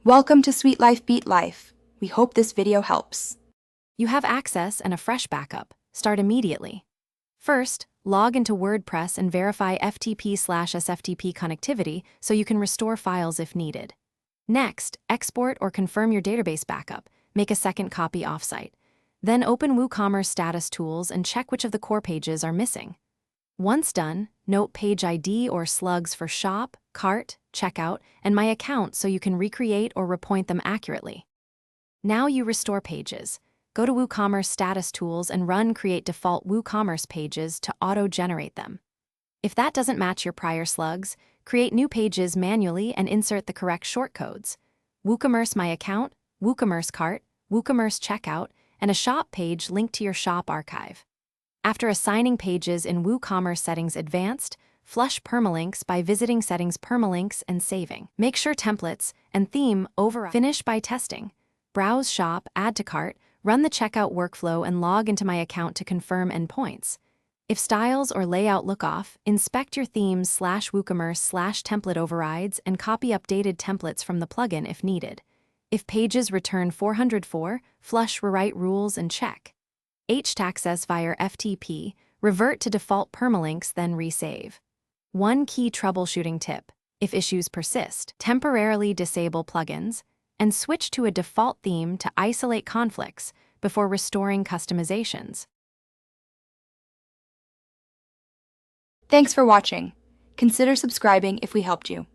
Welcome to Sweet Life Beat Life. We hope this video helps. You have access and a fresh backup. Start immediately. First, log into WordPress and verify FTP/SFTP connectivity so you can restore files if needed. Next, export or confirm your database backup. Make a second copy offsite. Then open Woocommerce status tools and check which of the core pages are missing. Once done, note page ID or slugs for shop, cart, checkout, and my account so you can recreate or repoint them accurately. Now you restore pages. Go to Woocommerce status tools and run create default Woocommerce pages to auto-generate them. If that doesn't match your prior slugs, create new pages manually and insert the correct shortcodes. Woocommerce My Account, Woocommerce Cart, Woocommerce Checkout, and a shop page linked to your shop archive. After assigning pages in WooCommerce Settings Advanced, flush permalinks by visiting Settings Permalinks and saving. Make sure templates and theme override. Finish by testing. Browse Shop, Add to Cart, run the checkout workflow and log into my account to confirm endpoints. If styles or layout look off, inspect your themes /WooCommerce/template overrides and copy updated templates from the plugin if needed. If pages return 404, flush rewrite rules and check. Access via FTP, revert to default permalinks, then resave. One key troubleshooting tip: if issues persist, temporarily disable plugins and switch to a default theme to isolate conflicts before restoring customizations. Thanks for watching. Consider subscribing if we helped you.